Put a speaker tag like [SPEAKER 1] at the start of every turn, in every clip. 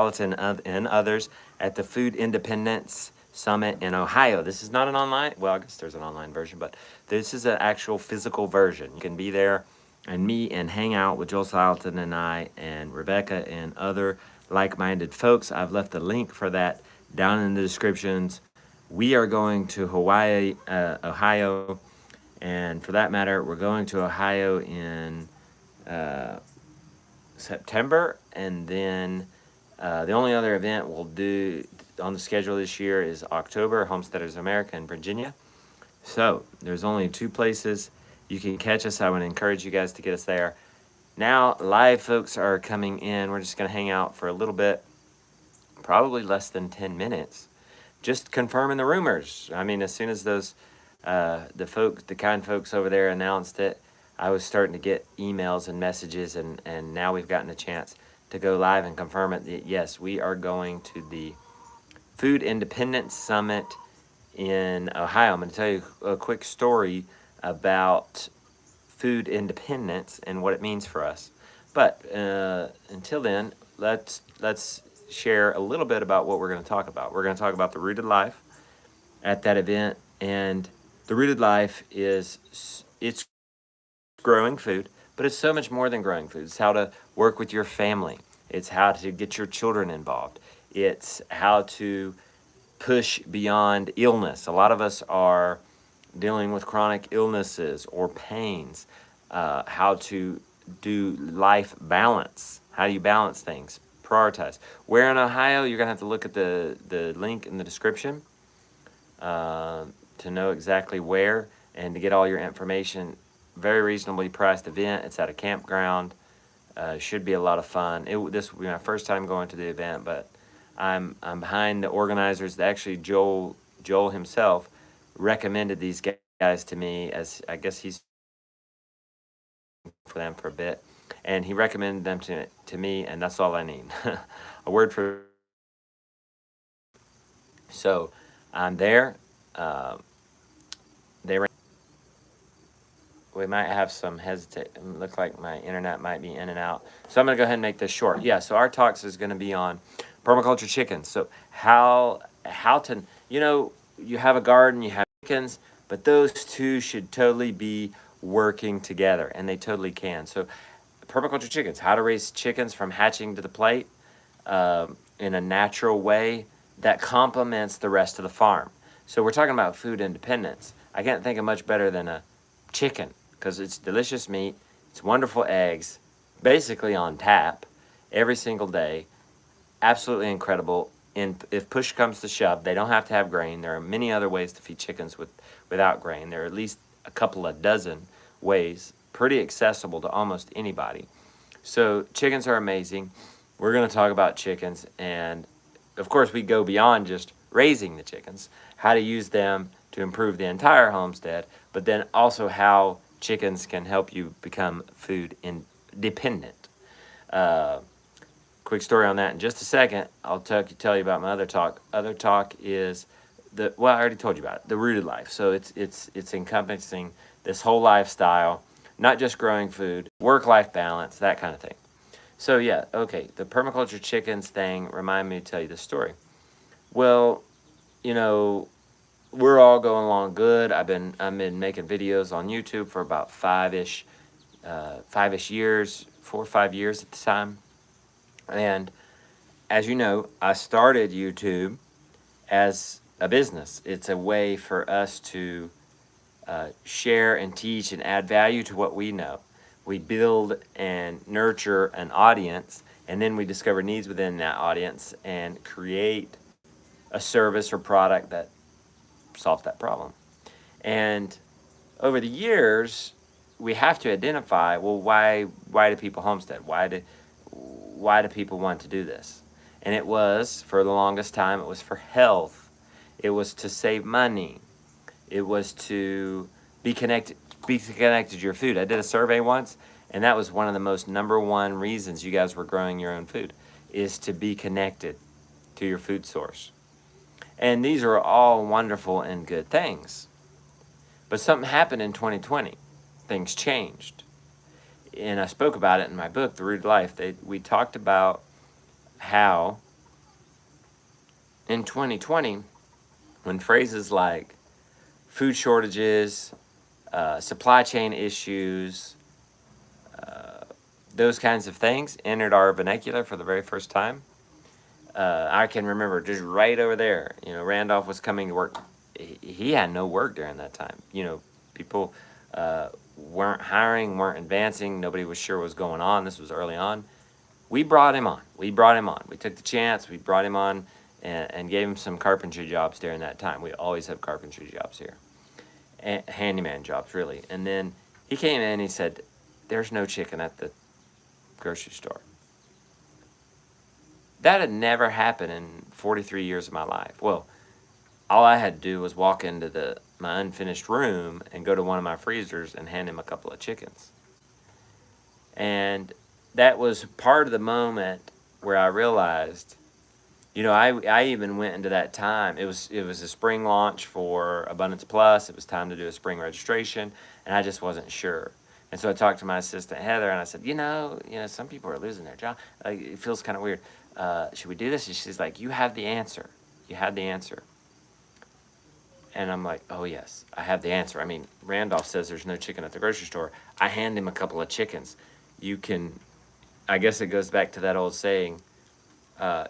[SPEAKER 1] and others at the Food Independence Summit in Ohio. This is not an online, well, I guess there's an online version, but this is an actual physical version. You can be there and meet and hang out with Joel Sileton and I and Rebecca and other like-minded folks. I've left a link for that down in the descriptions. We are going to Hawaii, Ohio, and for that matter, we're going to Ohio in September, and then the only other event we'll do on the schedule this year is October, Homesteaders America in Virginia. So there's only 2 places you can catch us. I would encourage you guys to get us there. Now, live folks are coming in. We're just going to hang out for a little bit, probably less than 10 minutes, just confirming the rumors. I mean, as soon as those the kind folks over there announced it, I was starting to get emails and messages, and now we've gotten a chance to go live and confirm it that yes, we are going to the Food Independence Summit in Ohio. I'm going to tell you a quick story about food independence and what it means for us. But until then, let's share a little bit about what we're going to talk about. We're going to talk about the Rooted Life at that event, and the Rooted Life it's growing food, but it's so much more than growing food. It's how to work with your family. It's how to get your children involved. It's how to push beyond illness. A lot of us are dealing with chronic illnesses or pains. How to do life balance. How do you balance things? Prioritize. Where in Ohio? You're going to have to look at the link in the description to know exactly where and to get all your information. Very reasonably priced event. It's at a campground. Should be a lot of fun. This will be my first time going to the event, but I'm behind the organizers. Actually, Joel himself recommended these guys to me, as I guess he's for them for a bit, and he recommended them to me, and that's all I need. A word for. So I'm there. We might have some hesitate. Look like my internet might be in and out. So I'm going to go ahead and make this short. Yeah, so our talks is going to be on permaculture chickens. So how to, you have a garden, you have chickens, but those two should totally be working together, and they totally can. So permaculture chickens, how to raise chickens from hatching to the plate in a natural way that complements the rest of the farm. So we're talking about food independence. I can't think of much better than a chicken, because it's delicious meat, it's wonderful eggs, basically on tap every single day. Absolutely incredible. And if push comes to shove, they don't have to have grain. There are many other ways to feed chickens without grain. There are at least a couple of dozen ways, pretty accessible to almost anybody. So chickens are amazing. We're going to talk about chickens, and of course we go beyond just raising the chickens, how to use them to improve the entire homestead, but then also how chickens can help you become food independent. Quick story on that in just a second. I'll tell you about my other talk. Other talk is I already told you about it, the Rooted Life. So it's encompassing this whole lifestyle, not just growing food, work-life balance, that kind of thing. So yeah, okay, the permaculture chickens thing reminded me to tell you this story. Well, we're all going along good. I've been making videos on YouTube for about 5-ish years, 4 or 5 years at the time. And as you know, I started YouTube as a business. It's a way for us to share and teach and add value to what we know. We build and nurture an audience, and then we discover needs within that audience and create a service or product that solves that problem. And over the years, we have to identify, well, why do people homestead? Why do people want to do this? And it was, for the longest time, it was for health. It was to save money. It was to be connected to your food. I did a survey once, and that was one of the most #1 reasons you guys were growing your own food, is to be connected to your food source. And these are all wonderful and good things. But something happened in 2020. Things changed. And I spoke about it in my book, The Rooted Life. We talked about how in 2020, when phrases like food shortages, supply chain issues, those kinds of things entered our vernacular for the very first time, I can remember just right over there, Randolph was coming to work. He had no work during that time. People weren't hiring, weren't advancing. Nobody was sure what was going on. This was early on. We brought him on. We took the chance. We brought him on and gave him some carpentry jobs during that time. We always have carpentry jobs here. And handyman jobs, really. And then he came in and he said, there's no chicken at the grocery store. That had never happened in 43 years of my life. Well, all I had to do was walk into my unfinished room and go to one of my freezers and hand him a couple of chickens. And that was part of the moment where I realized, I even went into that time. It was a spring launch for Abundance Plus. It was time to do a spring registration, and I just wasn't sure. And so I talked to my assistant Heather, and I said, some people are losing their job. It feels kind of weird. Should we do this? And she's like, you have the answer. You have the answer. And I'm like, oh yes, I have the answer. I mean, Randolph says there's no chicken at the grocery store. I hand him a couple of chickens. I guess it goes back to that old saying,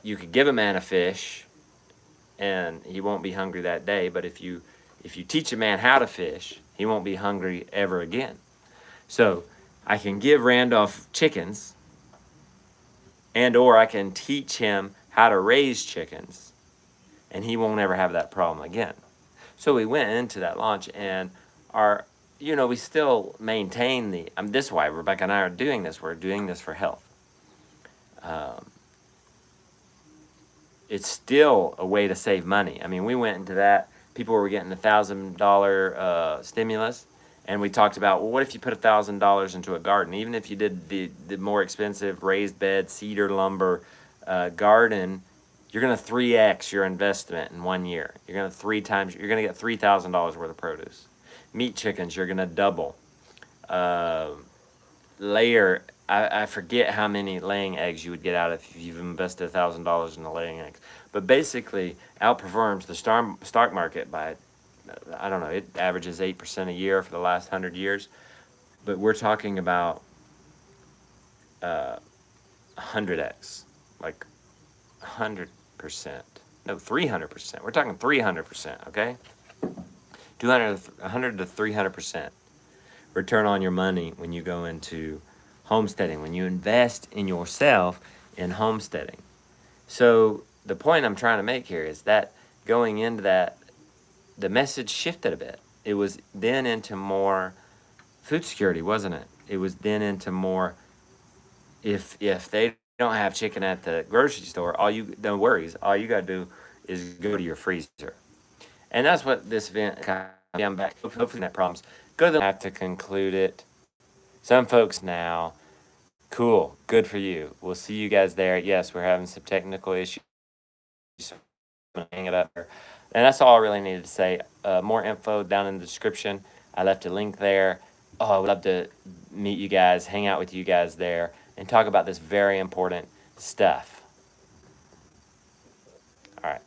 [SPEAKER 1] you could give a man a fish and he won't be hungry that day, but if you teach a man how to fish, he won't be hungry ever again. So I can give Randolph chickens, or I can teach him how to raise chickens, and he won't ever have that problem again. So we went into that launch, and we still maintain this is why Rebecca and I are doing this. We're doing this for health. It's still a way to save money. I mean, we went into that. People were getting $1,000 stimulus, and we talked about, well, what if you put $1,000 into a garden? Even if you did the more expensive raised bed, cedar lumber garden, you're going to 3x your investment in 1 year. You're going to get $3,000 worth of produce. Meat chickens, you're going to double. I forget how many laying eggs you would get out if you've invested $1,000 in the laying eggs. But basically, outperforms the stock market by, I don't know, it averages 8% a year for the last 100 years. But we're talking about 100x, like 100%. No, 300%. We're talking 300%, okay? 100 to 300% return on your money when you go into homesteading, when you invest in yourself in homesteading. So the point I'm trying to make here is that going into that, the message shifted a bit. It was then into more food security, wasn't it? It was then into more, if they don't have chicken at the grocery store, no worries. All you got to do is go to your freezer. And that's what this event I'm back. Hopefully that problems. I have to conclude it. Some folks now. Cool. Good for you. We'll see you guys there. Yes, we're having some technical issues. So I'm gonna hang it up there. And that's all I really needed to say. More info down in the description. I left a link there. Oh, I would love to meet you guys, hang out with you guys there, and talk about this very important stuff. All right.